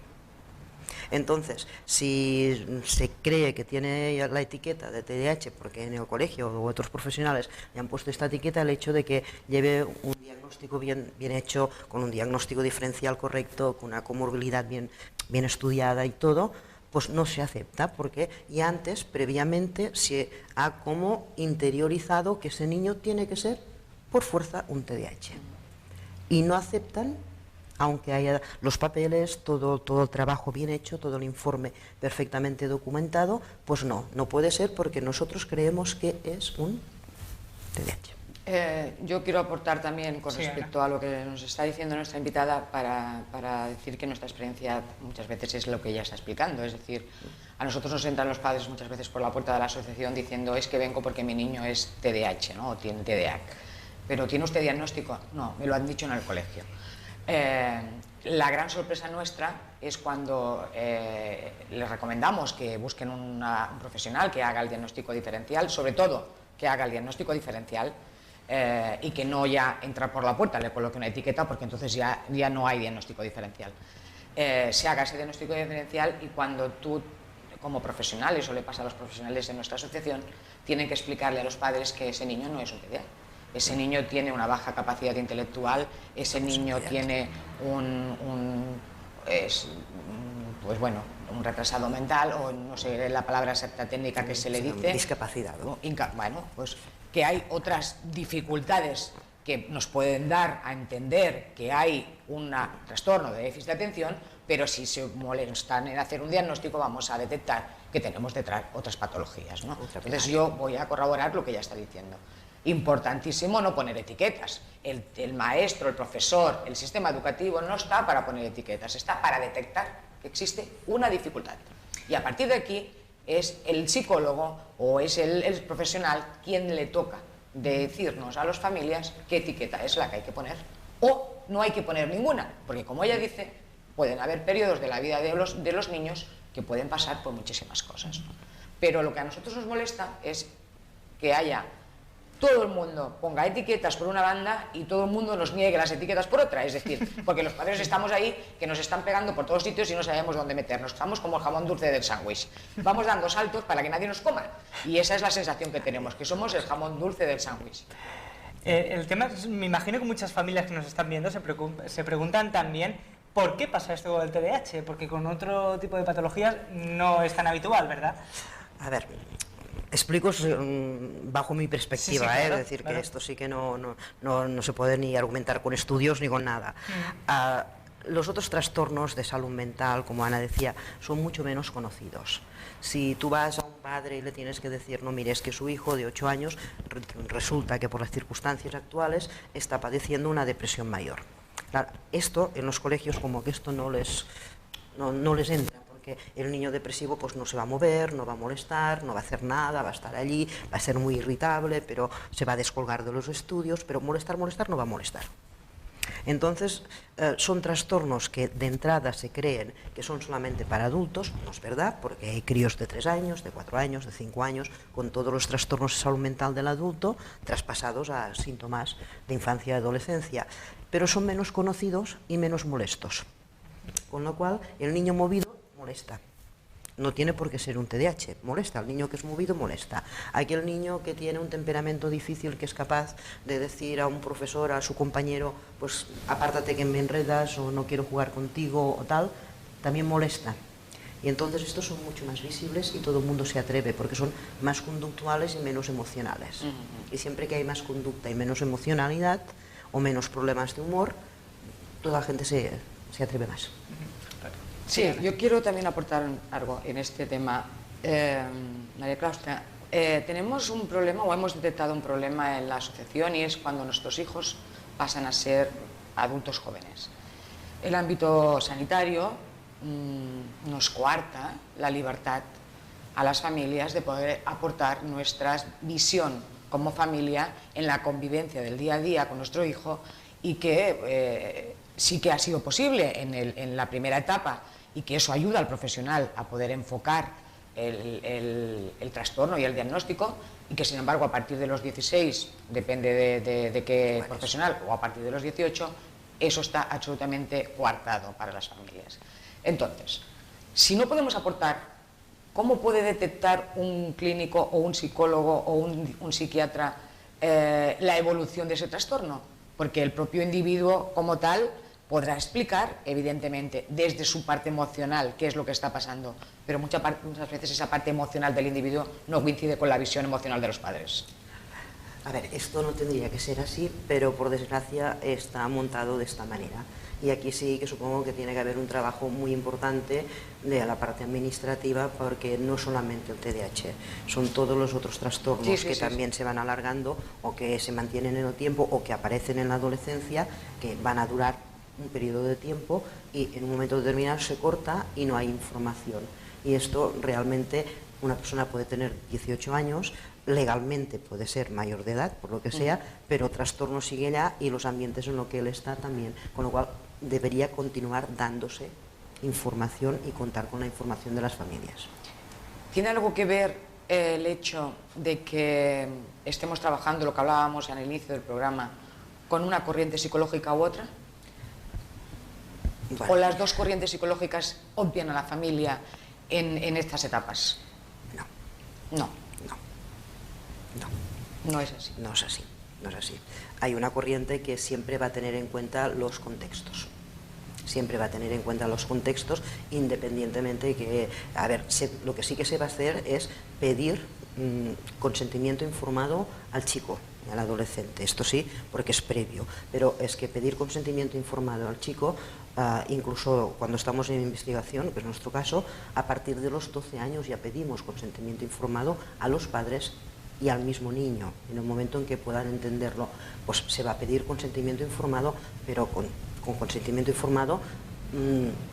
Entonces, si se cree que tiene la etiqueta de TDAH, porque en el colegio o otros profesionales le han puesto esta etiqueta, el hecho de que lleve un diagnóstico bien hecho, con un diagnóstico diferencial correcto, con una comorbilidad bien estudiada y todo, pues no se acepta, porque ya antes, previamente, se ha como interiorizado que ese niño tiene que ser, por fuerza, un TDAH. Y no aceptan, aunque haya los papeles, todo el trabajo bien hecho, todo el informe perfectamente documentado, pues no puede ser, porque nosotros creemos que es un TDAH. Yo quiero aportar también con Sí, respecto a lo que nos está diciendo nuestra invitada para decir que nuestra experiencia muchas veces es lo que ella está explicando. Es decir, a nosotros nos entran los padres muchas veces por la puerta de la asociación diciendo es que vengo porque mi niño es TDAH, ¿no? O tiene TDAH. Pero ¿tiene usted diagnóstico? No, me lo han dicho en el colegio. La gran sorpresa nuestra es cuando les recomendamos que busquen un profesional que haga el diagnóstico diferencial, sobre todo que haga el diagnóstico diferencial y que no ya entra por la puerta, le coloque una etiqueta, porque entonces ya no hay diagnóstico diferencial. Se haga ese diagnóstico diferencial y cuando tú, como profesional, eso le pasa a los profesionales de nuestra asociación, tienen que explicarle a los padres que ese niño no es un TDA. Ese niño tiene una baja capacidad intelectual, ese niño tiene pues bueno, un retrasado mental, o no sé la palabra exacta técnica que se le dice. Discapacidad, ¿no? Bueno, pues que hay otras dificultades que nos pueden dar a entender que hay un trastorno de déficit de atención, pero si se molestan en hacer un diagnóstico vamos a detectar que tenemos detrás otras patologías, ¿no? Entonces yo voy a corroborar lo que ella está diciendo. Importantísimo no poner etiquetas. El maestro, el profesor, el sistema educativo no está para poner etiquetas, está para detectar que existe una dificultad. Y a partir de aquí es el psicólogo o es el profesional quien le toca decirnos a las familias qué etiqueta es la que hay que poner. O no hay que poner ninguna, porque como ella dice, pueden haber periodos de la vida de los niños que pueden pasar por muchísimas cosas, ¿no? Pero lo que a nosotros nos molesta es que haya todo el mundo ponga etiquetas por una banda y todo el mundo nos niegue las etiquetas por otra, es decir, porque los padres estamos ahí que nos están pegando por todos sitios y no sabemos dónde meternos, estamos como el jamón dulce del sándwich, vamos dando saltos para que nadie nos coma y esa es la sensación que tenemos, que somos el jamón dulce del sándwich. El tema, me imagino que muchas familias que nos están viendo se preguntan también ¿por qué pasa esto con el TDAH? Porque con otro tipo de patologías no es tan habitual, ¿verdad? A ver, explico bajo mi perspectiva, Sí, claro, es decir, claro. que esto sí que no se puede ni argumentar con estudios ni con nada. Los otros trastornos de salud mental, como Ana decía, son mucho menos conocidos. Si tú vas a un padre y le tienes que decir, no, mire, es que su hijo de 8 años resulta que por las circunstancias actuales está padeciendo una depresión mayor. Claro, esto en los colegios como que esto no les entra, porque el niño depresivo pues no se va a mover, no va a molestar, no va a hacer nada, va a estar allí, va a ser muy irritable, pero se va a descolgar de los estudios, pero molestar no va a molestar. Entonces, son trastornos que de entrada se creen que son solamente para adultos, no es verdad, porque hay críos de 3 años, de 4 años, de 5 años, con todos los trastornos de salud mental del adulto, traspasados a síntomas de infancia y adolescencia, pero son menos conocidos y menos molestos. Con lo cual, el niño movido molesta. No tiene por qué ser un TDAH, molesta. El niño que es movido molesta. Aquel niño que tiene un temperamento difícil, que es capaz de decir a un profesor, a su compañero, pues apártate que me enredas o no quiero jugar contigo o tal, también molesta. Y entonces estos son mucho más visibles y todo el mundo se atreve porque son más conductuales y menos emocionales. Y siempre que hay más conducta y menos emocionalidad o menos problemas de humor, toda la gente se atreve más. Sí, yo quiero también aportar algo en este tema. María Claustra, tenemos un problema o hemos detectado un problema en la asociación y es cuando nuestros hijos pasan a ser adultos jóvenes. El ámbito sanitario nos coarta la libertad a las familias de poder aportar nuestra visión como familia en la convivencia del día a día con nuestro hijo y que sí que ha sido posible en la primera etapa y que eso ayuda al profesional a poder enfocar el trastorno y el diagnóstico y que sin embargo a partir de los 16, depende de qué profesional, o a partir de los 18, eso está absolutamente coartado para las familias. Entonces, si no podemos aportar, ¿cómo puede detectar un clínico o un psicólogo o un psiquiatra la evolución de ese trastorno? Porque el propio individuo como tal podrá explicar, evidentemente, desde su parte emocional qué es lo que está pasando, pero muchas veces esa parte emocional del individuo no coincide con la visión emocional de los padres. A ver, esto no tendría que ser así, pero por desgracia está montado de esta manera. Y aquí sí que supongo que tiene que haber un trabajo muy importante de la parte administrativa, porque no solamente el TDAH, son todos los otros trastornos que también se van alargando o que se mantienen en el tiempo o que aparecen en la adolescencia, que van a durar un periodo de tiempo y en un momento determinado se corta y no hay información. Y esto realmente, una persona puede tener 18 años, legalmente puede ser mayor de edad, por lo que sea, pero trastorno sigue allá y los ambientes en los que él está también, con lo cual debería continuar dándose información y contar con la información de las familias. ¿Tiene algo que ver el hecho de que estemos trabajando, lo que hablábamos al inicio del programa, con una corriente psicológica u otra? Bueno, ¿O las dos corrientes psicológicas obvian a la familia en estas etapas? no, No es así. no es así, no es así. Hay una corriente que siempre va a tener en cuenta los contextos. Siempre va a tener en cuenta los contextos, independientemente que, a ver, lo que sí que se va a hacer es pedir consentimiento informado al chico, al adolescente. Esto sí, porque es previo, pero es que pedir consentimiento informado al chico, incluso cuando estamos en investigación, que es nuestro caso, a partir de los 12 años ya pedimos consentimiento informado a los padres y al mismo niño. En el momento en que puedan entenderlo, pues se va a pedir consentimiento informado, pero con consentimiento informado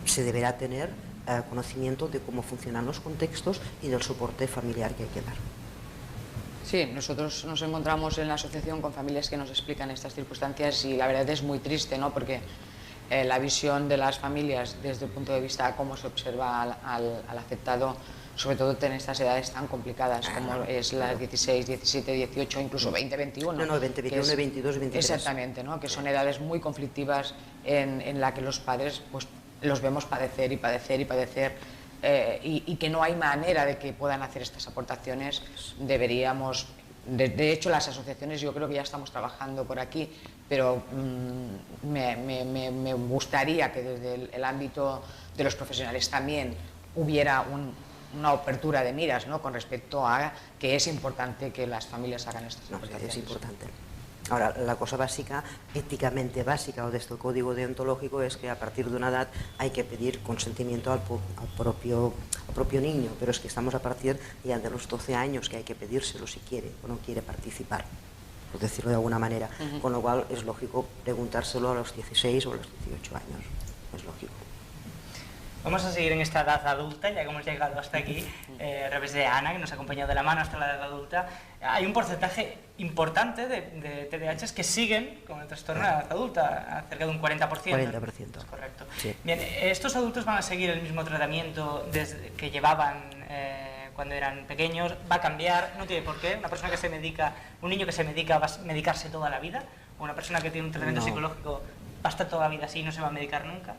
se deberá tener conocimiento de cómo funcionan los contextos y del soporte familiar que hay que dar. Sí, nosotros nos encontramos en la asociación con familias que nos explican estas circunstancias y la verdad es muy triste, ¿no? Porque la visión de las familias desde el punto de vista de cómo se observa al afectado, sobre todo en estas edades tan complicadas como es las 16, 17, 18, incluso 20, 21. No, 20, 21, 22, 23. Exactamente, ¿no? Que son edades muy conflictivas en la que los padres pues, los vemos padecer y padecer y padecer y que no hay manera de que puedan hacer estas aportaciones. Deberíamos, de hecho las asociaciones yo creo que ya estamos trabajando por aquí, pero me gustaría que desde el ámbito de los profesionales también hubiera una apertura de miras, ¿no? Con respecto a que es importante que las familias hagan estas aportaciones. Es importante. Ahora, la cosa básica, éticamente básica o de este código deontológico es que a partir de una edad hay que pedir consentimiento al propio niño, pero es que estamos a partir ya de los 12 años que hay que pedírselo si quiere o no quiere participar, por decirlo de alguna manera, con lo cual es lógico preguntárselo a los 16 o a los 18 años, es lógico. Vamos a seguir en esta edad adulta, ya que hemos llegado hasta aquí, a través de Ana, que nos ha acompañado de la mano hasta la edad adulta. Hay un porcentaje importante de TDAHs que siguen con el trastorno de la edad adulta, cerca de un 40%. 40%. Es correcto. Sí. Bien, ¿estos adultos van a seguir el mismo tratamiento que llevaban cuando eran pequeños? ¿Va a cambiar? No tiene por qué. Una persona que se medica, un niño que se medica, ¿va a medicarse toda la vida? ¿O una persona que tiene un tratamiento psicológico va a estar toda la vida así y no se va a medicar nunca?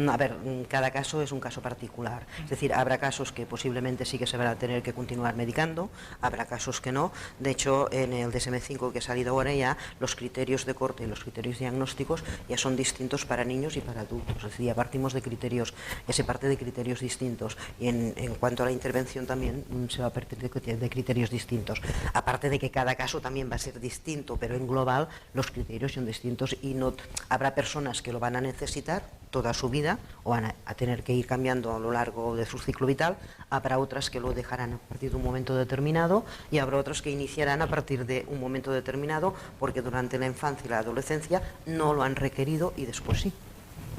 A ver, cada caso es un caso particular. Es decir, habrá casos que posiblemente sí que se van a tener que continuar medicando, habrá casos que no. De hecho, en el DSM-5 que ha salido ahora ya, los criterios de corte y los criterios diagnósticos ya son distintos para niños y para adultos. Es decir, ya partimos de criterios, ya se parte de criterios distintos. Y en cuanto a la intervención también se va a partir de criterios distintos. Aparte de que cada caso también va a ser distinto, pero en global los criterios son distintos y no habrá personas que lo van a necesitar toda su vida o van a tener que ir cambiando a lo largo de su ciclo vital, habrá otras que lo dejarán a partir de un momento determinado y habrá otras que iniciarán a partir de un momento determinado porque durante la infancia y la adolescencia no lo han requerido y después sí,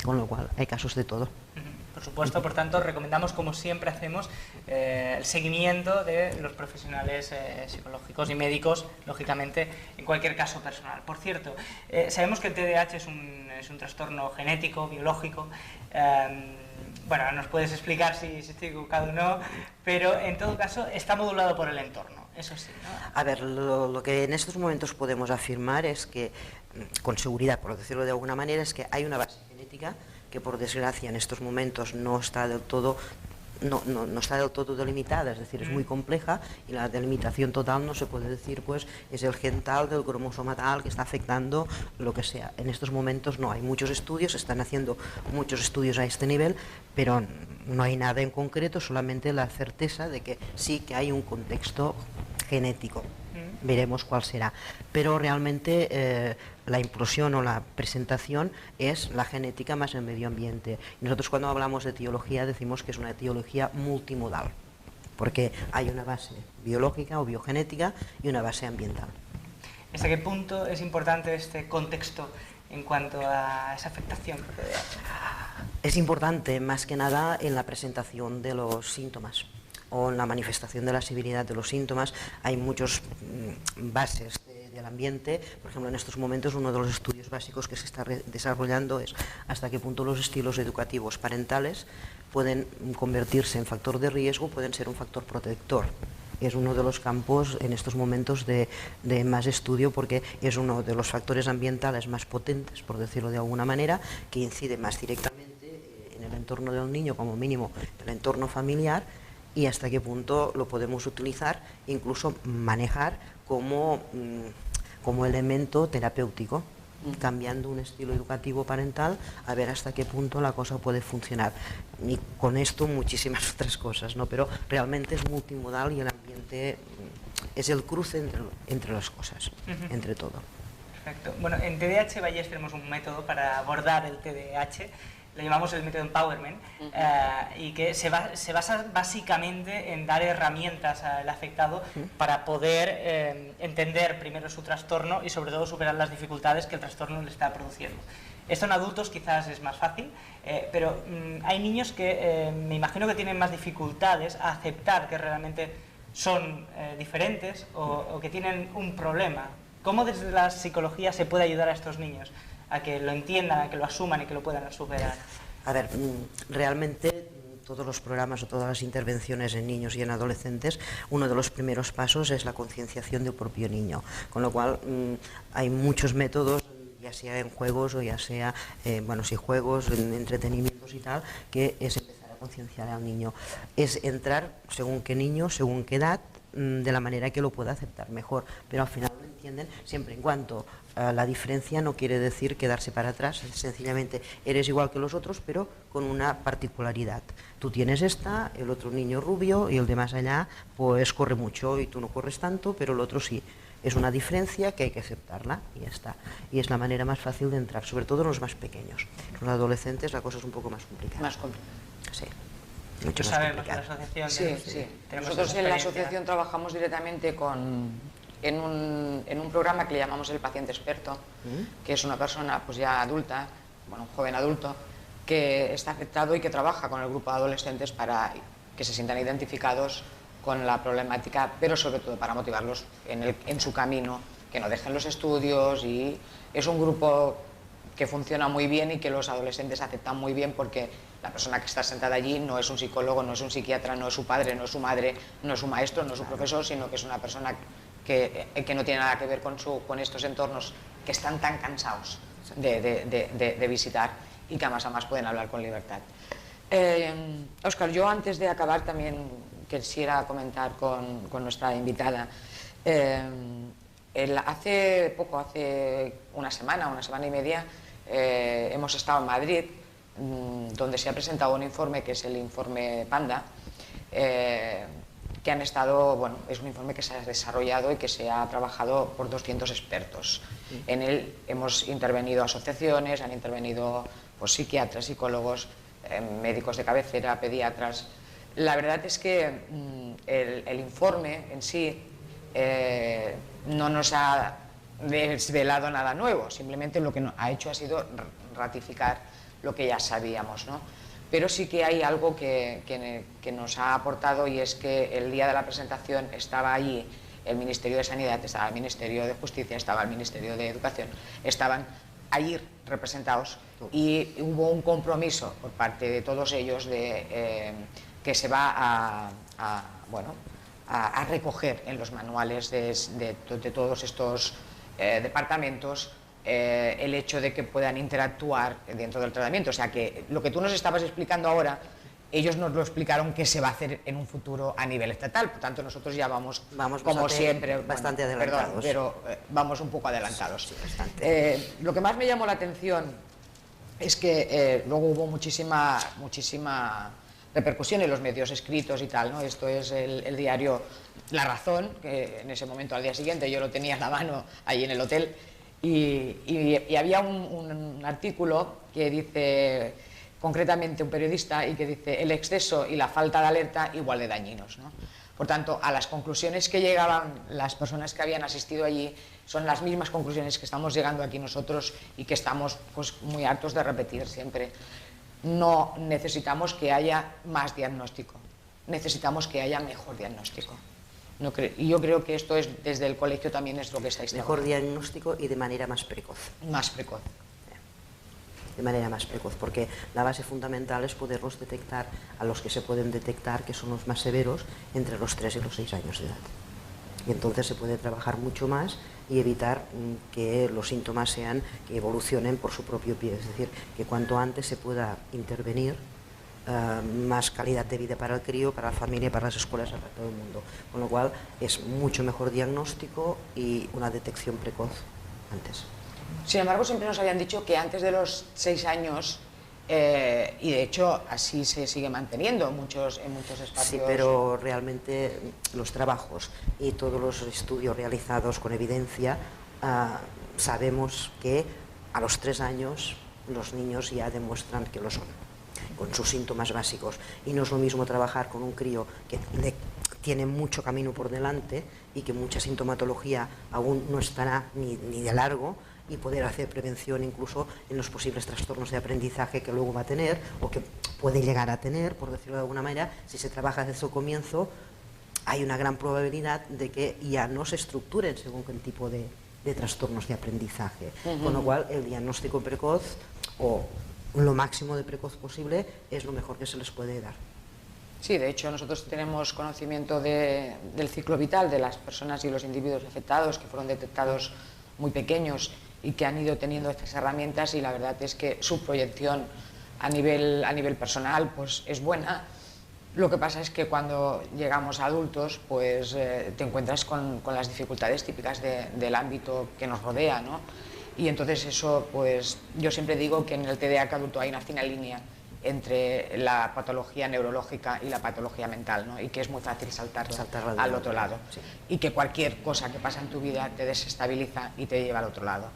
con lo cual hay casos de todo. Por supuesto, por tanto, recomendamos, como siempre hacemos, el seguimiento de los profesionales psicológicos y médicos, lógicamente, en cualquier caso personal. Por cierto, sabemos que el TDAH es un trastorno genético, biológico. Bueno, nos puedes explicar si estoy equivocado o no, pero en todo caso está modulado por el entorno, eso sí, ¿no? A ver, lo que en estos momentos podemos afirmar es que, con seguridad, por decirlo de alguna manera, es que hay una base genética que por desgracia en estos momentos no está del todo delimitada, es decir, es muy compleja y la delimitación total no se puede decir, pues es el gen tal del cromosoma tal que está afectando lo que sea. En estos momentos no hay muchos estudios, se están haciendo muchos estudios a este nivel, pero no hay nada en concreto, solamente la certeza de que sí que hay un contexto genético. veremos cuál será. Pero realmente la implosión o la presentación es la genética más el medio ambiente. Y nosotros cuando hablamos de etiología decimos que es una etiología multimodal, porque hay una base biológica o biogenética y una base ambiental. ¿Hasta qué punto es importante este contexto en cuanto a esa afectación? Es importante más que nada en la presentación de los síntomas o en la manifestación de la severidad de los síntomas. Hay muchas bases del ambiente. Por ejemplo, en estos momentos uno de los estudios básicos que se está desarrollando es hasta qué punto los estilos educativos parentales pueden convertirse en factor de riesgo, pueden ser un factor protector. Es uno de los campos en estos momentos de más estudio, porque es uno de los factores ambientales más potentes, por decirlo de alguna manera, que incide más directamente en el entorno del niño, como mínimo el entorno familiar, y hasta qué punto lo podemos utilizar, incluso manejar como elemento terapéutico, cambiando un estilo educativo parental, a ver hasta qué punto la cosa puede funcionar. Y con esto muchísimas otras cosas, ¿no? Pero realmente es multimodal y el ambiente es el cruce entre las cosas, entre todo. Perfecto. Bueno, en TDAH Vallés tenemos un método para abordar el TDAH, lo llamamos el método Empowerment, y que se basa básicamente en dar herramientas al afectado para poder entender primero su trastorno y sobre todo superar las dificultades que el trastorno le está produciendo. Esto en adultos quizás es más fácil, pero hay niños que me imagino que tienen más dificultades a aceptar que realmente son diferentes o que tienen un problema. ¿Cómo desde la psicología se puede ayudar a estos niños a que lo entiendan, a que lo asuman y que lo puedan superar? A ver, realmente todos los programas o todas las intervenciones en niños y en adolescentes, uno de los primeros pasos es la concienciación del propio niño, con lo cual hay muchos métodos, ya sea en juegos o ya sea, sí, juegos, en entretenimientos y tal, que es empezar a concienciar al niño. Es entrar según qué niño, según qué edad, de la manera que lo pueda aceptar mejor, pero al final lo entienden siempre en cuanto la diferencia no quiere decir quedarse para atrás, sencillamente eres igual que los otros, pero con una particularidad. Tú tienes esta, el otro niño rubio y el de más allá pues corre mucho y tú no corres tanto, pero el otro sí. Es una diferencia que hay que aceptarla y ya está. Y es la manera más fácil de entrar, sobre todo en los más pequeños. Los adolescentes la cosa es un poco más complicada. Más complicada. Sí. Mucho sabemos en la asociación. Sí. Nosotros en la asociación trabajamos directamente en un programa que le llamamos el paciente experto, que es una persona pues ya adulta, un joven adulto, que está afectado y que trabaja con el grupo de adolescentes para que se sientan identificados con la problemática, pero sobre todo para motivarlos en su camino, que no dejen los estudios, y es un grupo que funciona muy bien y que los adolescentes aceptan muy bien, porque la persona que está sentada allí no es un psicólogo, no es un psiquiatra, no es su padre, no es su madre, no es su maestro, no es su profesor, sino que es una persona que no tiene nada que ver con estos entornos que están tan cansados de visitar y que además pueden hablar con libertad. Óscar, yo antes de acabar también quisiera comentar con nuestra invitada. Hace una semana y media, hemos estado en Madrid, donde se ha presentado un informe que es el informe Panda, que han estado, es un informe que se ha desarrollado y que se ha trabajado por 200 expertos. En él hemos intervenido asociaciones, han intervenido psiquiatras, psicólogos, médicos de cabecera, pediatras. La verdad es que el informe en sí no nos ha desvelado nada nuevo, simplemente lo que ha hecho ha sido ratificar lo que ya sabíamos, ¿no? Pero sí que hay algo que nos ha aportado, y es que el día de la presentación estaba allí el Ministerio de Sanidad, estaba el Ministerio de Justicia, estaba el Ministerio de Educación, estaban allí representados, y hubo un compromiso por parte de todos ellos de que se va a recoger en los manuales de todos estos departamentos el hecho de que puedan interactuar dentro del tratamiento. O sea, que lo que tú nos estabas explicando ahora, ellos nos lo explicaron que se va a hacer en un futuro a nivel estatal. Por tanto, nosotros ya vamos como siempre, bastante adelantados. Perdón, pero vamos un poco adelantados. Sí, bastante. Lo que más me llamó la atención es que luego hubo muchísima repercusión en los medios escritos y tal, ¿no? Esto es el diario La Razón, que en ese momento, al día siguiente, yo lo tenía en la mano ahí en el hotel, y había un artículo que dice, concretamente un periodista, y que dice: el exceso y la falta de alerta igual de dañinos, ¿no? Por tanto, a las conclusiones que llegaban las personas que habían asistido allí son las mismas conclusiones que estamos llegando aquí nosotros y que estamos pues muy hartos de repetir siempre. No necesitamos que haya más diagnóstico, necesitamos que haya mejor diagnóstico. Y yo creo que esto es, desde el colegio también es lo que estáis Mejor trabajando. diagnóstico y de manera más precoz. Más precoz. De manera más precoz, porque la base fundamental es poderlos detectar a los que se pueden detectar, que son los más severos, entre los 3 y los 6 años de edad. Y entonces se puede trabajar mucho más y evitar que los síntomas que evolucionen por su propio pie, es decir, que cuanto antes se pueda intervenir, más calidad de vida para el crío, para la familia, para las escuelas, para todo el mundo. Con lo cual es mucho mejor diagnóstico y una detección precoz antes. Sin embargo, siempre nos habían dicho que antes de los 6 años, y de hecho así se sigue manteniendo en muchos espacios. Sí, pero realmente los trabajos y todos los estudios realizados con evidencia, sabemos que a los 3 años los niños ya demuestran que lo son, con sus síntomas básicos. Y no es lo mismo trabajar con un crío que tiene mucho camino por delante y que mucha sintomatología aún no estará ni de largo, y poder hacer prevención incluso en los posibles trastornos de aprendizaje que luego va a tener o que puede llegar a tener, por decirlo de alguna manera. Si se trabaja desde el comienzo, hay una gran probabilidad de que ya no se estructuren según qué tipo de trastornos de aprendizaje. Con lo cual, el diagnóstico precoz, o lo máximo de precoz posible, es lo mejor que se les puede dar. Sí, de hecho nosotros tenemos conocimiento del ciclo vital de las personas y los individuos afectados que fueron detectados muy pequeños y que han ido teniendo estas herramientas, y la verdad es que su proyección a nivel personal pues es buena. Lo que pasa es que cuando llegamos a adultos pues te encuentras con las dificultades típicas del ámbito que nos rodea, ¿no? Y entonces eso, pues yo siempre digo que en el TDAH adulto hay una fina línea entre la patología neurológica y la patología mental, ¿no? Y que es muy fácil saltarla al otro lado. Sí. Y que cualquier cosa que pasa en tu vida te desestabiliza y te lleva al otro lado.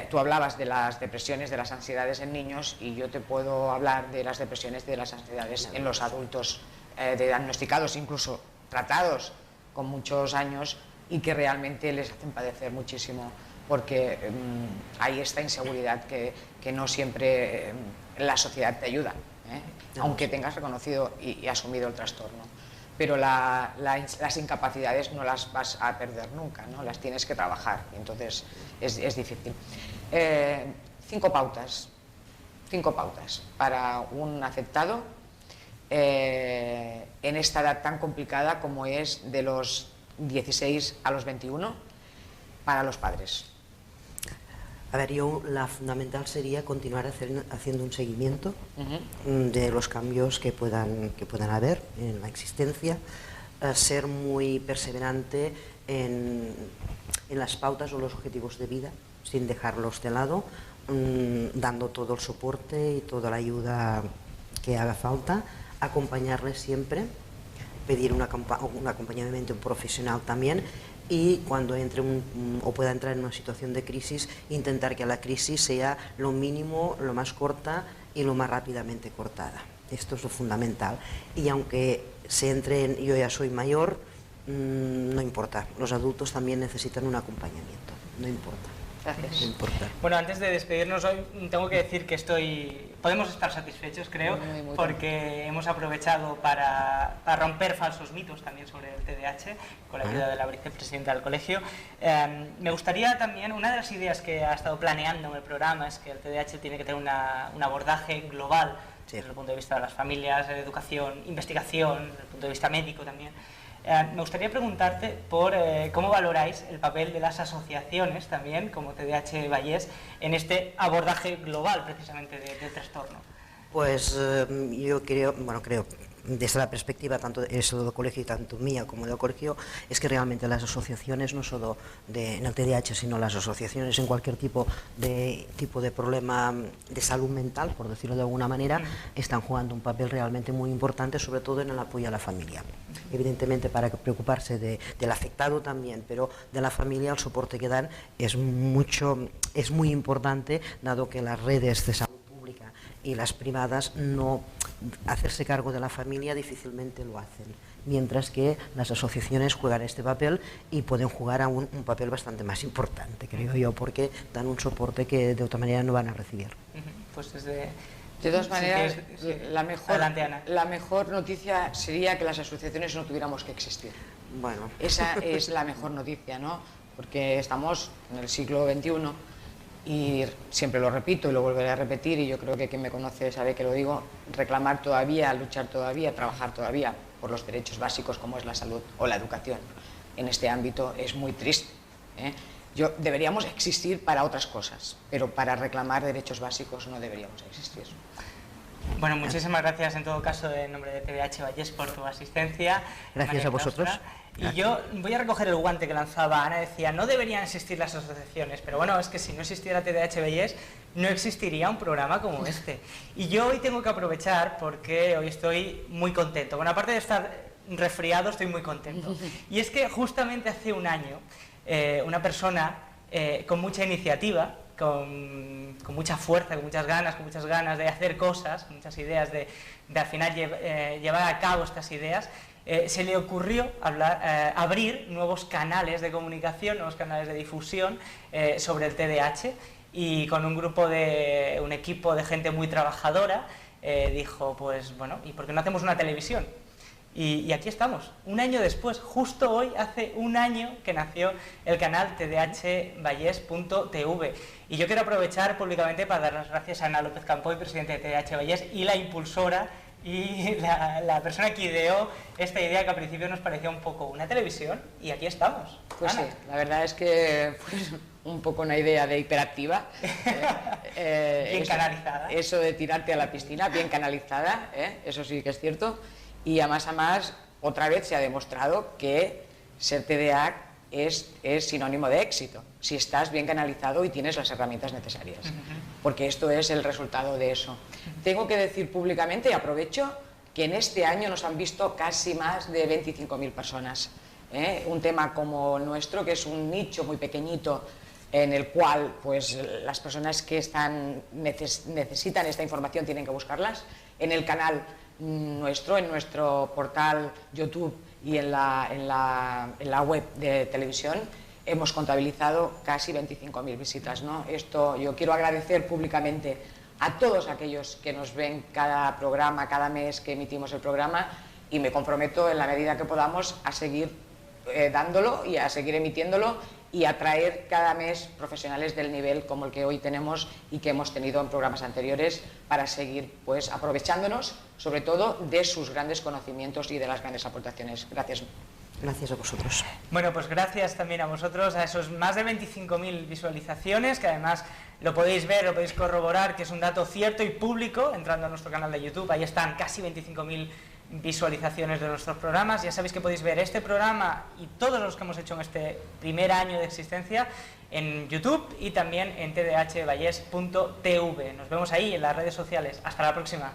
Tú hablabas de las depresiones, de las ansiedades en niños, y yo te puedo hablar de las depresiones, de las ansiedades en los adultos, diagnosticados, incluso tratados con muchos años, y que realmente les hacen padecer muchísimo, porque hay esta inseguridad que no siempre la sociedad te ayuda, aunque tengas reconocido y asumido el trastorno. Pero las incapacidades no las vas a perder nunca, ¿no? Las tienes que trabajar, y entonces es difícil. 5 pautas para un afectado en esta edad tan complicada como es de los 16 a los 21 para los padres. A ver, la fundamental sería continuar haciendo un seguimiento de los cambios que puedan haber en la existencia, ser muy perseverante en las pautas o los objetivos de vida, sin dejarlos de lado, dando todo el soporte y toda la ayuda que haga falta, acompañarles siempre, pedir un acompañamiento profesional también. Y cuando entre o pueda entrar en una situación de crisis, intentar que la crisis sea lo mínimo, lo más corta y lo más rápidamente cortada. Esto es lo fundamental. Y aunque se entre yo ya soy mayor, no importa. Los adultos también necesitan un acompañamiento. No importa. Gracias. No importa. Bueno, antes de despedirnos hoy, tengo que decir que podemos estar satisfechos, creo, Muy porque hemos aprovechado para romper falsos mitos también sobre el TDAH, con la ayuda de la vicepresidenta del colegio. Me gustaría también, una de las ideas que ha estado planeando en el programa es que el TDAH tiene que tener un abordaje global, Sí. desde el punto de vista de las familias, de educación, investigación, desde el punto de vista médico también. Me gustaría preguntarte por cómo valoráis el papel de las asociaciones también, como TDAH Vallés, en este abordaje global precisamente del trastorno. Pues yo creo, desde la perspectiva tanto eso del colegio y tanto mía como del colegio, es que realmente las asociaciones, no solo en el TDAH, sino las asociaciones en cualquier tipo de problema de salud mental, por decirlo de alguna manera, están jugando un papel realmente muy importante, sobre todo en el apoyo a la familia. Evidentemente, para preocuparse del afectado también, pero de la familia, el soporte que dan es muy importante, dado que las redes de salud pública y las privadas, no hacerse cargo de la familia difícilmente lo hacen, mientras que las asociaciones juegan este papel y pueden jugar aún un papel bastante más importante, creo yo, porque dan un soporte que de otra manera no van a recibir. Pues desde... De todas maneras, Adelante, Ana. la mejor noticia sería que las asociaciones no tuviéramos que existir. Bueno. Esa es la mejor noticia, ¿no? Porque estamos en el siglo XXI y siempre lo repito y lo volveré a repetir, y yo creo que quien me conoce sabe que lo digo: reclamar todavía, luchar todavía, trabajar todavía por los derechos básicos como es la salud o la educación en este ámbito es muy triste, ¿eh? Deberíamos existir para otras cosas, pero para reclamar derechos básicos no deberíamos existir. Bueno, muchísimas gracias en todo caso en nombre de TDAH Vallés por tu asistencia. Gracias María a vosotros. Claustra. Y yo voy a recoger el guante que lanzaba Ana. Decía, no deberían existir las asociaciones, pero bueno, es que si no existiera TDAH Vallés no existiría un programa como este. Y yo hoy tengo que aprovechar porque hoy estoy muy contento. Bueno, aparte de estar resfriado, estoy muy contento. Y es que justamente hace un año una persona con mucha iniciativa, con mucha fuerza, con muchas ganas de hacer cosas, con muchas ideas de al final llevar a cabo estas ideas, se le ocurrió abrir nuevos canales de comunicación, nuevos canales de difusión sobre el TDAH, y con un equipo de gente muy trabajadora dijo, pues bueno, ¿y por qué no hacemos una televisión? Y aquí estamos, un año después, justo hoy hace un año que nació el canal tdhvallés.tv. Y yo quiero aprovechar públicamente para dar las gracias a Ana López Campoy, presidente de TDAH Vallés, y la impulsora y la persona que ideó esta idea, que al principio nos parecía un poco una televisión, y aquí estamos. Pues Ana. sí, la verdad es que fue un poco una idea de hiperactiva. Bien canalizada. Eso de tirarte a la piscina, bien canalizada, eso sí que es cierto. Y a más, otra vez se ha demostrado que ser TDA es sinónimo de éxito, si estás bien canalizado y tienes las herramientas necesarias, porque esto es el resultado de eso. Tengo que decir públicamente, y aprovecho, que en este año nos han visto casi más de 25.000 personas. Un tema como el nuestro, que es un nicho muy pequeñito, en el cual pues, las personas que necesitan esta información tienen que buscarlas, en el canal nuestro, en nuestro portal YouTube y en la web de televisión, hemos contabilizado casi 25.000 visitas, ¿no? Esto yo quiero agradecer públicamente a todos aquellos que nos ven cada programa, cada mes que emitimos el programa, y me comprometo en la medida que podamos a seguir dándolo y a seguir emitiéndolo y atraer cada mes profesionales del nivel como el que hoy tenemos y que hemos tenido en programas anteriores, para seguir pues aprovechándonos sobre todo de sus grandes conocimientos y de las grandes aportaciones. Gracias. Gracias a vosotros. Bueno, pues gracias también a vosotros, a esos más de 25.000 visualizaciones, que además lo podéis ver, lo podéis corroborar, que es un dato cierto y público, entrando a nuestro canal de YouTube. Ahí están casi 25.000 visualizaciones de nuestros programas. Ya sabéis que podéis ver este programa y todos los que hemos hecho en este primer año de existencia en YouTube y también en tdhvallés.tv. Nos vemos ahí en las redes sociales. Hasta la próxima.